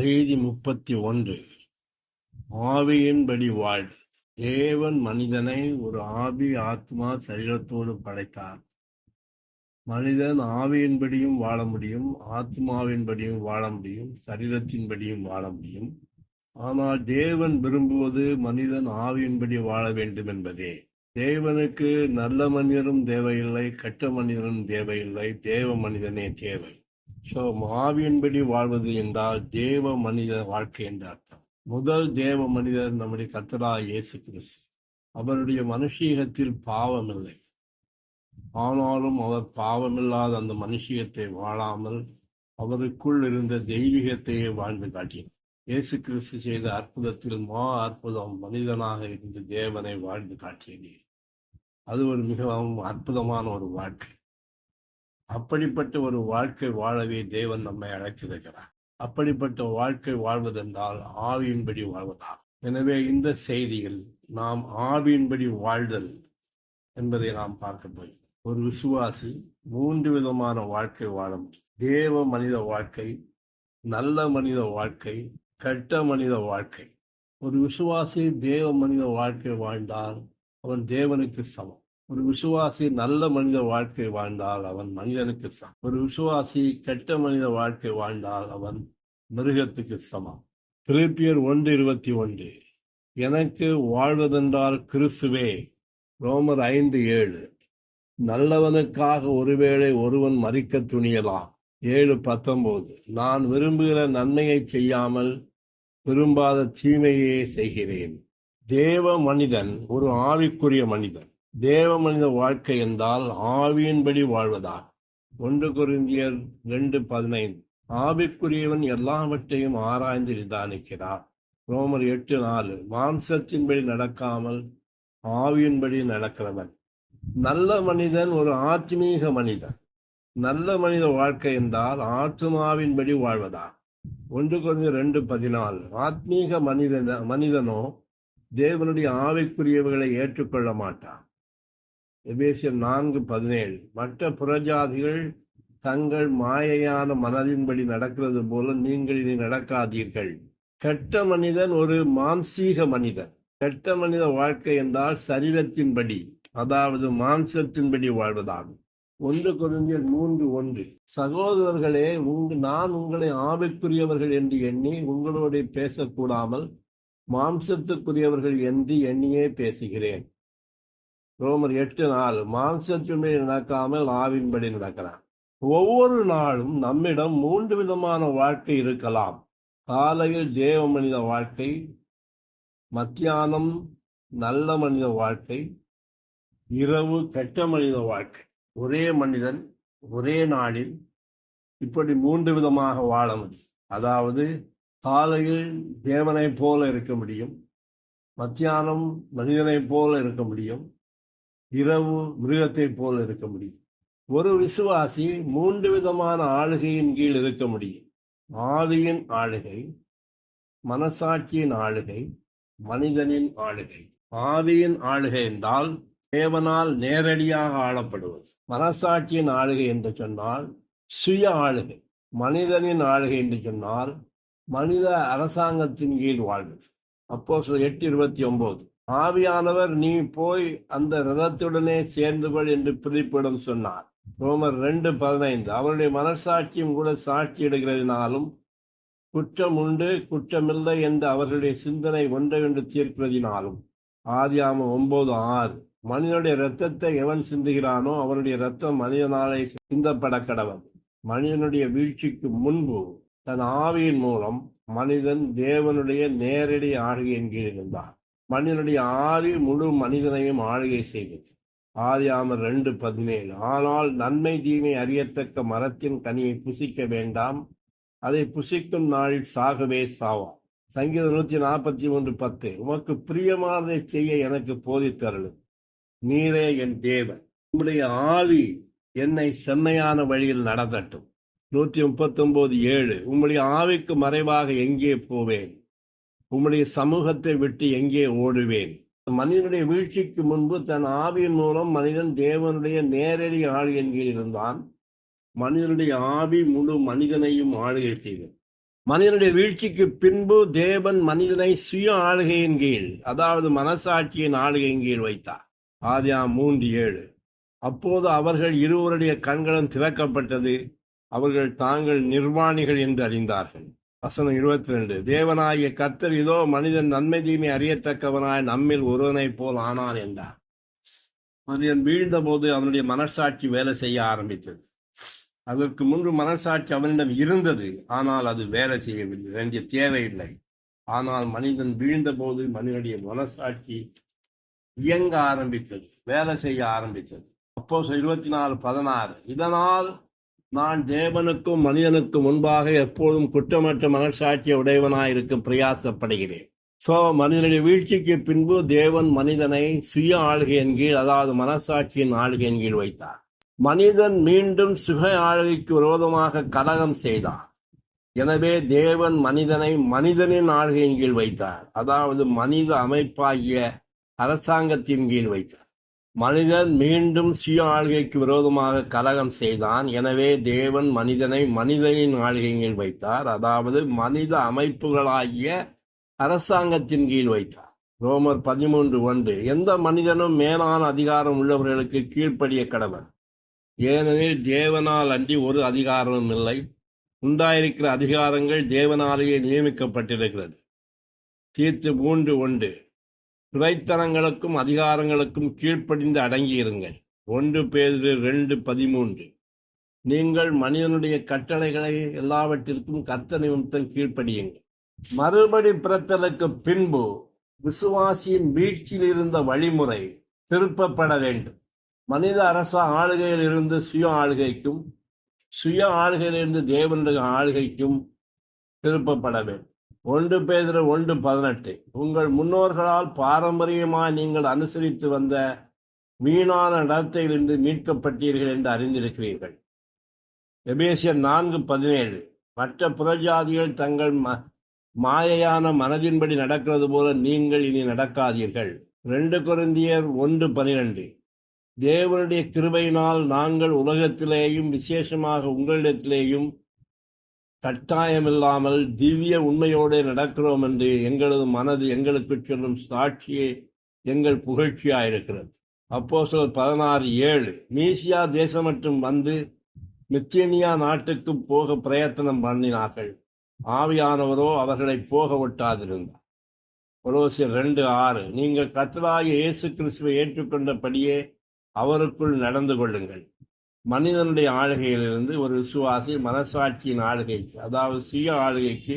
செய்தி 31. ஆவியின்படி வாழ். தேவன் மனிதனை ஒரு ஆவி, ஆத்மா, சரீரத்தோடு படைத்தார். மனிதன் ஆவியின்படியும் வாழ முடியும், ஆத்மாவின்படியும் வாழ முடியும், சரீரத்தின்படியும் வாழ முடியும். ஆனால் தேவன் விரும்புவது மனிதன் ஆவியின்படி வாழ வேண்டும் என்பதே. தேவனுக்கு நல்ல மனிதரும் தேவையில்லை, கெட்ட மனிதரும் தேவையில்லை, தேவ மனிதனே தேவை. ஆவியின்படி வாழ்வது என்றால் தேவ மனித வாழ்க்கை என்ற அர்த்தம். முதல் தேவ மனிதர் நம்முடைய கர்த்தராகிய இயேசு கிறிஸ்து. அவருடைய மனுஷீகத்தில் பாவமில்லை. ஆனாலும் அவர் பாவமில்லாத அந்த மனுஷீகத்தை வாழாமல் அவருக்குள் இருந்த தெய்வீகத்தையே வாழ்ந்து காட்டினார். இயேசு கிறிஸ்து செய்த அற்புதத்தில் அற்புதம் மனிதனாக இருந்து தேவனை வாழ்ந்து காட்டியது. அது ஒரு மிகவும் அற்புதமான ஒரு வாழ்க்கை. அப்படிப்பட்ட ஒரு வாழ்க்கை வாழவே தேவன் நம்மை அழைத்திருக்கிறார். அப்படிப்பட்ட வாழ்க்கை வாழ்வதென்றால் ஆவியின்படி வாழ்வதால். எனவே இந்த செய்தியில் நாம் ஆவியின்படி வாழ்தல் என்பதை நாம் பார்க்க போகிறோம். ஒரு விசுவாசி 3 விதமான வாழ்க்கை வாழ முடியும். தேவ மனித வாழ்க்கை, நல்ல மனித வாழ்க்கை, கெட்ட மனித வாழ்க்கை. ஒரு விசுவாசி தேவ மனித வாழ்க்கை வாழ்ந்தால் அவன் தேவனுக்கு சமம். ஒரு விசுவாசி நல்ல மனித வாழ்க்கை வாழ்ந்தால் அவன் மனிதனுக்கு சமம். ஒரு விசுவாசி கெட்ட மனித வாழ்க்கை வாழ்ந்தால் அவன் மிருகத்துக்கு சமம். பிலிப்பியர் 1:21. எனக்கு வாழ்வதென்றால் கிறிஸ்துவே. ரோமர் 5:7. நல்லவனுக்காக ஒருவேளை ஒருவன் மரிக்க துணியலாம். 7:19. நான் விரும்புகிற நன்மையை செய்யாமல் விரும்பாத தீமையே செய்கிறேன். தேவ மனிதன் ஒரு ஆவிக்குரிய மனிதன். தேவ மனித வாழ்க்கை என்றால் ஆவியின்படி வாழ்வதால். 1 கொரிந்தியர் 2:15. ஆவிக்குரியவன் எல்லாவற்றையும் ஆராய்ந்து நிதானிக்கிறார். ரோமர் 8:4. மாம்சத்தின்படி நடக்காமல் ஆவியின்படி நடக்கிறவன். நல்ல மனிதன் ஒரு ஆத்மீக மனிதன். நல்ல மனித வாழ்க்கை என்றால் ஆத்மாவின்படி வாழ்வதா. 1 கொரிந்தியர் 2:14. ஆத்மீக மனிதனோ தேவனுடைய ஆவிக்குரியவர்களை ஏற்றுக்கொள்ள மாட்டான். எபேசியர் 4:17. மற்ற புறஜாதிகள் தங்கள் மாயையான மனதின்படி நடக்கிறது போல நீங்கள் இனி நடக்காதீர்கள். கெட்ட மனிதன் ஒரு மாம்சீக மனிதன். கெட்ட மனித வாழ்க்கை என்றால் சரீரத்தின்படி, அதாவது மாம்சத்தின்படி வாழ்வதாகும். 1 கொரிந்தியர் 3:1. சகோதரர்களே, நான் உங்களை ஆவிக்குரியவர்கள் என்று எண்ணி உங்களோட பேசக்கூடாமல் மாம்சத்துக்குரியவர்கள் என்று எண்ணியே பேசுகிறேன். ரோமர் 8:4. மாம்சத்தின்படி நடக்காமல் ஆவின்படி நடக்கிறான். ஒவ்வொரு நாளும் நம்மிடம் 3 விதமான வாழ்க்கை இருக்கலாம். காலையில் தேவ மனித வாழ்க்கை, மத்தியானம் நல்ல மனித வாழ்க்கை, இரவு கெட்ட மனித வாழ்க்கை. ஒரே மனிதன் ஒரே நாளில் இப்படி 3 விதமாக வாழ முடியும். அதாவது காலையில் தேவனை போல இருக்க முடியும், மத்தியானம் மனிதனை போல இருக்க முடியும், இரவு மிருகத்தை போல இருக்க முடியும். ஒரு விசுவாசி 3 விதமான ஆளுகையின் கீழ் இருக்க முடியும். ஆவியின் ஆளுகை, மனசாட்சியின் ஆளுகை, மனிதனின் ஆளுகை. ஆவியின் ஆளுகை என்றால் தேவனால் நேரடியாக ஆளப்படுவது. மனசாட்சியின் ஆளுகை என்று சொன்னால் சுய ஆளுகை. மனிதனின் ஆளுகை என்று சொன்னால் மனித அரசாங்கத்தின் கீழ் வாழ்வது. அப்போஸ்தலர் 8:29. ஆவியானவர் நீ போய் அந்த ரதத்துடனே சேர்ந்து கொள் என்று பிலிப்பிடம் சொன்னார். ரோமர் 2:15. அவருடைய மனசாட்சியும் கூட சாட்சியிடுகிறதினாலும் குற்றம் உண்டு குற்றமில்லை என்று அவர்களுடைய சிந்தனை ஒன்றையொன்று தீர்க்கிறதினாலும். ஆதியாகமம் 9:6. மனிதனுடைய இரத்தத்தை எவன் சிந்துகிறானோ அவருடைய இரத்தம் மனிதனாலே சிந்தப்பட கடவன். மனிதனுடைய வீழ்ச்சிக்கு முன்பு தன் ஆவியின் மூலம் மனிதன் தேவனுடைய நேரடி ஆளுகையின் கீழ் இருந்தார். மனிதனுடைய ஆவி முழு மனிதனையும் ஆளுகை செய்தது. ஆதியாகமம் 2:17. ஆனால் நன்மை தீமை அறியத்தக்க மரத்தின் கனியை புசிக்க வேண்டாம், அதை புசிக்கும் நாளில் சாகவே சாவார். சங்கீதம் 143:10. உமக்கு பிரியமானதை செய்ய எனக்கு போதித்தருளும், நீரே என் தேவன். உம்முடைய ஆவி என்னை செம்மையான வழியில் நடத்தட்டும். 139:7. உம்முடைய ஆவிக்கு மறைவாக எங்கே போவேன், உம்முடைய சமூகத்தை விட்டு எங்கே ஓடுவேன். மனிதனுடைய வீழ்ச்சிக்கு முன்பு தன் ஆவியின் மூலம் மனிதன் தேவனுடைய நேரடி ஆளுகையின் கீழ் இருந்தான். மனிதனுடைய ஆவி முழு மனிதனையும் ஆளுகை செய்தது. மனிதனுடைய வீழ்ச்சிக்கு பின்பு தேவன் மனிதனை சுய ஆளுகையின் கீழ், அதாவது மனசாட்சியின் ஆளுகையின் கீழ் வைத்தார். ஆதியாகமம் 3:7. அப்போது அவர்கள் இருவருடைய கண்களும் திறக்கப்பட்டது, அவர்கள் தாங்கள் நிர்வாணிகள் என்று அறிந்தார்கள். வசனம் 22. தேவனாகிய கர்த்தர், இதோ மனிதன் நன்மை தீமை அறியத்தக்கவனாய் நம்மில் ஒருவனைப் போல் ஆனான் என்றார். மனிதன் வீழ்ந்த போது அவனுடைய மனசாட்சி வேலை செய்ய ஆரம்பித்தது. அதற்கு முன்பு மனசாட்சி அவனிடம் இருந்தது, ஆனால் அது வேலை செய்யவில்லை, வேண்டிய தேவையில்லை. ஆனால் மனிதன் வீழ்ந்த போது மனிதனுடைய மனசாட்சி இயங்க ஆரம்பித்தது, வேலை செய்ய ஆரம்பித்தது. அப்போஸ்தலர் 24:16. இதனால் நான் தேவனுக்கும் மனிதனுக்கும் முன்பாக எப்போதும் குற்றமற்ற மனசாட்சியை உடையவனாயிருக்க பிரயாசப்படுகிறேன். மனிதனுடைய வீழ்ச்சிக்கு பின்பு தேவன் மனிதனை சுய ஆளுகையின் கீழ், அதாவது மனசாட்சியின் ஆளுகையின் கீழ் வைத்தார். மனிதன் மீண்டும் சுக ஆளுகைக்கு விரோதமாக கலகம் செய்தார். எனவே தேவன் மனிதனை மனிதனின் ஆளுகையின் கீழ் வைத்தார், அதாவது மனித அமைப்பாகிய அரசாங்கத்தின் கீழ் வைத்தார். மனிதன் மீண்டும் சுய ஆளுகைக்கு விரோதமாக கலகம் செய்தான். எனவே தேவன் மனிதனை மனிதனின் ஆளுகையின் கீழ் வைத்தார், அதாவது மனித அமைப்புகளாகிய அரசாங்கத்தின் கீழ் வைத்தார். ரோமர் 13:1. எந்த மனிதனும் மேலான அதிகாரம் உள்ளவர்களுக்கு கீழ்ப்படிய கடவன், ஏனெனில் தேவனால் அன்றி ஒரு அதிகாரமும் இல்லை. உண்டாயிருக்கிற அதிகாரங்கள் தேவனாலேயே நியமிக்கப்பட்டிருக்கிறது. தீத்து 3:1. துரைத்தனங்களுக்கும் அதிகாரங்களுக்கும் கீழ்ப்படிந்து அடங்கியிருங்கள். 1 பேதுரு 2:13. நீங்கள் மனிதனுடைய கட்டளைகளை எல்லாவற்றிற்கும் கர்த்தர் நிமித்தம் கீழ்ப்படியுங்கள். மறுபடி பிறத்தலுக்கு பின்பு விசுவாசியின் வீழ்ச்சியில் இருந்த வழிமுறை திருப்பப்பட வேண்டும். மனித அரச ஆளுகையில் இருந்து சுய ஆளுகைக்கும், சுய ஆளுகையிலிருந்து தேவனுடைய ஆளுகைக்கும் திருப்பப்பட வேண்டும். 1 பேதுரு 1:18. உங்கள் முன்னோர்களால் பாரம்பரியமாய் நீங்கள் அனுசரித்து வந்த வீணான நடத்தையிலிருந்து மீட்கப்பட்டீர்கள் என்று அறிந்திருக்கிறீர்கள். எபேசியர் 4:17. மற்ற புறஜாதிகள் தங்கள் மாயையான மனதின்படி நடக்கிறது போல நீங்கள் இனி நடக்காதீர்கள். 2 கொரிந்தியர் 1:12. தேவனுடைய கிருபையினால் நாங்கள் உலகத்திலேயும் விசேஷமாக உங்களிடத்திலேயும் கட்டாயமில்லாமல் திவ்ய உண்மையோடு நடக்கிறோம் என்று எங்களது மனது எங்களுக்கு சொல்லும் சாட்சியே எங்கள் புகழ்ச்சியாயிருக்கிறது. அப்போஸ்தலர் 16:7. மீசியா தேசம் மட்டும் வந்து மித்தினியா நாட்டுக்கு போக பிரயத்தனம் பண்ணினார்கள், ஆவியானவரோ அவர்களை போக விட்டாதிருந்தார். கொலோசியர் 2:6. நீங்கள் கர்த்தராகிய இயேசு கிறிஸ்துவை ஏற்றுக்கொண்டபடியே அவருக்குள் நடந்து கொள்ளுங்கள். மனிதனுடைய ஆளுகையிலிருந்து ஒரு விசுவாசி மனசாட்சியின் ஆளுகைக்கு, அதாவது சுய ஆளுகைக்கு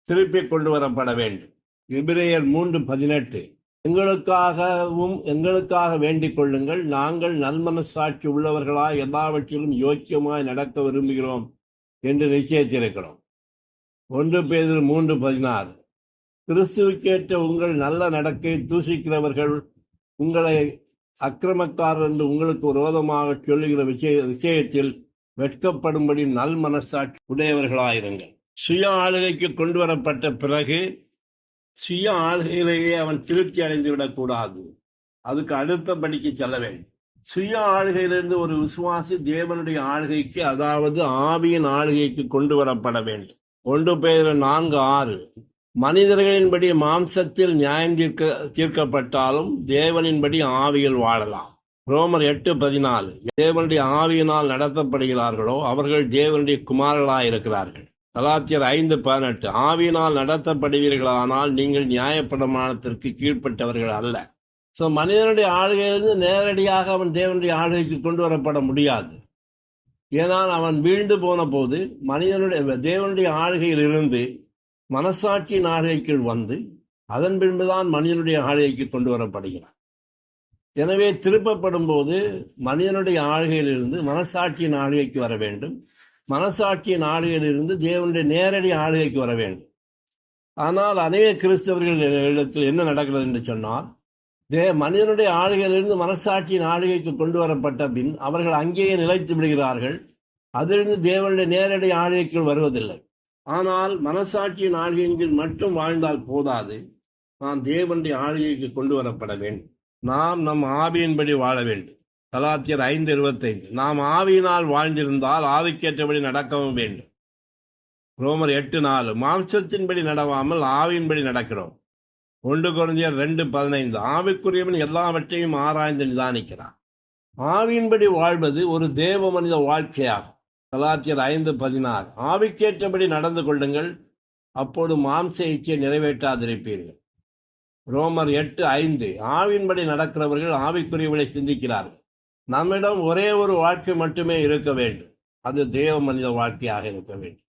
திருப்பி கொண்டு வரப்பட வேண்டும். எபிரேயர் 3:18. எங்களுக்காக வேண்டிக் கொள்ளுங்கள். நாங்கள் நல்மனசாட்சி உள்ளவர்களாய் எல்லாவற்றிலும் யோக்கியமாய் நடக்க விரும்புகிறோம் என்று நிச்சயித்திருக்கிறோம். 1 பேதுரு 3:16. கிறிஸ்துவுக்கேற்ற உங்கள் நல்ல நடக்கை தூசிக்கிறவர்கள் உங்களை அக்கிரமக்காரர் என்று உங்களுக்கு விரோதமாக சொல்லுகிற விஷயத்தில் வெட்கப்படும்படி நல் மனசாட்சி உடையவர்களாயிருங்கள். சுய ஆளுகைக்கு கொண்டு வரப்பட்ட பிறகு சுய ஆளுகையிலேயே அவன் திருப்தி அடைந்து விடக்கூடாது, அதுக்கு அடுத்தபடிக்கு செல்ல வேண்டும். சுய ஆளுகையிலிருந்து ஒரு விசுவாசி தேவனுடைய ஆளுகைக்கு, அதாவது ஆவியின் ஆளுகைக்கு கொண்டு வரப்பட வேண்டும். 1 பேதுரு 4:6. மனிதர்களின்படி மாம்சத்தில் நியாயம் தீர்க்கப்பட்டாலும் தேவனின்படி ஆவியில் வாழலாம். ரோமர் 8:14. தேவனுடைய ஆவியினால் நடத்தப்படுகிறார்களோ அவர்கள் தேவனுடைய குமாரர்களாயிருக்கிறார்கள். கலாத்தியர் 5:18. ஆவியினால் நடத்தப்படுவீர்களானால் நீங்கள் நியாயப்பிரமாணத்திற்கு கீழ்ப்பட்டவர்கள் அல்ல. மனிதனுடைய ஆளுகையிலிருந்து நேரடியாக அவன் தேவனுடைய ஆளுகைக்கு கொண்டு வரப்பட முடியாது. ஏனால் அவன் வீழ்ந்து போன போது தேவனுடைய ஆளுகையில் இருந்து மனசாட்சியின் ஆளுகைக்குள் வந்து அதன் பின்புதான் மனிதனுடைய ஆளுகைக்கு கொண்டு வரப்படுகிறான். எனவே திருப்பப்படும் போது மனிதனுடைய ஆளுகையிலிருந்து மனசாட்சியின் ஆளுகைக்கு வர வேண்டும், மனசாட்சியின் ஆளுகையிலிருந்து தேவனுடைய நேரடி ஆளுகைக்கு வர வேண்டும். ஆனால் அநேக கிறிஸ்தவர்களிடத்தில் என்ன நடக்கிறது என்று சொன்னால், மனிதனுடைய ஆளுகையிலிருந்து மனசாட்சியின் ஆளுகைக்கு கொண்டு வரப்பட்ட பின் அவர்கள் அங்கேயே நிலைத்து விடுகிறார்கள். அதிலிருந்து தேவனுடைய நேரடி ஆளுகைக்குள் வருவதில்லை. ஆனால் மனசாட்சியின் ஆளுகையின் கீழ் மட்டும் வாழ்ந்தால் போதாது, நாம் தேவனுடைய ஆளுகைக்கு கொண்டு வரப்பட வேண்டும். நாம் நம் ஆவியின்படி வாழ வேண்டும். கலாத்தியர் 5:25. நாம் ஆவியினால் வாழ்ந்திருந்தால் ஆவிக்கேற்றபடி நடக்கவும் வேண்டும். ரோமர் 8:4 மாம்சத்தின்படி நடவாமல் ஆவியின்படி நடக்கிறோம். 1 கொரிந்தியர் 2:15 ஆவிக்குரியவன் எல்லாவற்றையும் ஆராய்ந்து நிதானிக்கிறான். ஆவியின்படி வாழ்வது ஒரு தேவ மனித வாழ்க்கையாகும். கலாத்தியர் 5:16 ஆவிக்கேற்றபடி நடந்து கொள்ளுங்கள், அப்போது மாம்ச இச்சையை நிறைவேற்றாதிருப்பீர்கள். ரோமர் 8:5 ஆவியின்படி நடக்கிறவர்கள் ஆவிக்குரியவர்களை சிந்திக்கிறார்கள். நம்மிடம் ஒரே ஒரு வாழ்க்கை மட்டுமே இருக்க வேண்டும், அது தேவ மனித வாழ்க்கையாக இருக்க வேண்டும்.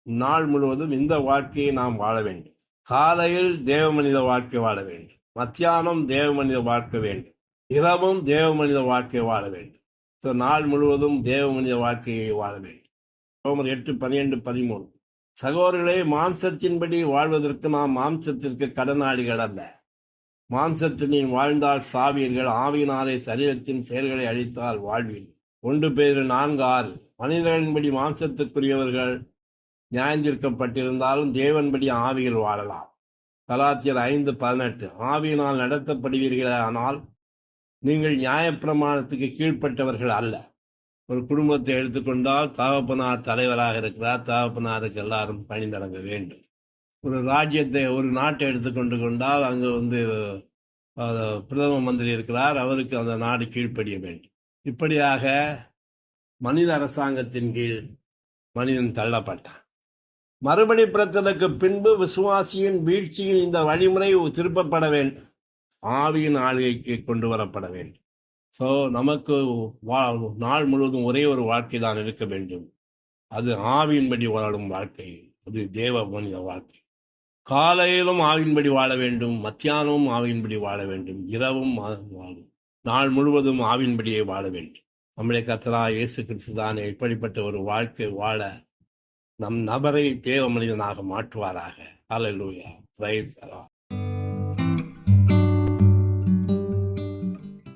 நாள் முழுவதும் இந்த வாழ்க்கையை நாம் வாழ வேண்டும். காலையில் தேவ மனித வாழ்க்கை வாழ வேண்டும், மத்தியானம் தேவ மனித வாழ்க்கை வேண்டும், இரவும் தேவ மனித வாழ்க்கை வாழ வேண்டும். நாள் முழுவதும் தேவ மனித வாழ்க்கையை வாழ வேண்டும். ரோமர் 8:12-13 சகோதரர்களே, மாம்சத்தின்படி வாழ்வதற்கு நாம் மாம்சத்திற்கு கடனாளிகள் அல்ல. மாம்சத்தினில் வாழ்ந்தால் சாவீர்கள், ஆவியினாலே சரீரத்தின் செயல்களை அழித்தால் வாழ்வீர்கள். 1 பேதுரு 4:6 மனிதர்களின்படி மாம்சத்துக்குரியவர்கள் நியாயந்தீர்க்கப்பட்டிருந்தாலும் தேவன்படி ஆவியில் வாழலாம். கலாத்தியர் 5:18 ஆவியினால் நடத்தப்படுவீர்களே, ஆனால் நீங்கள் நியாயப்பிரமாணத்துக்கு கீழ்ப்பட்டவர்கள் அல்ல. ஒரு குடும்பத்தை எடுத்துக்கொண்டால் தகப்பனார் தலைவராக இருக்கிறார், தகப்பனாருக்கு எல்லாரும் பணிந்தடங்க வேண்டும். ஒரு ராஜ்யத்தை, ஒரு நாட்டை எடுத்துக்கொண்டு கொண்டால் அங்கு பிரதம மந்திரி இருக்கிறார், அவருக்கு அந்த நாடு கீழ்ப்படிய வேண்டும். இப்படியாக மனித அரசாங்கத்தின் கீழ் மனிதன் தள்ளப்பட்டான். மறுபடி பிறத்தலுக்கு பின்பு விசுவாசியின் வீழ்ச்சியின் இந்த வழிமுறை திருப்பப்பட வேண்டும், ஆவியின் ஆளுகைக்கு கொண்டு வரப்பட வேண்டும். நமக்கு நாள் முழுவதும் ஒரே ஒரு வாழ்க்கை தான் இருக்க வேண்டும், அது ஆவியின்படி வாழும் வாழ்க்கை, அது தேவ மனித வாழ்க்கை. காலையிலும் ஆவியின்படி வாழ வேண்டும், மத்தியானமும் ஆவியின்படி வாழ வேண்டும், இரவும் வாழும், நாள் முழுவதும் ஆவியின்படியே வாழ வேண்டும். நம்முடைய கர்த்தராகிய இயேசு கிறிஸ்து தான் இப்படிப்பட்ட ஒரு வாழ்க்கை வாழ நம் நபரை தேவ மனிதனாக மாற்றுவாராக. ஹல்லேலூயா, பிரைஸ் தி லார்ட்.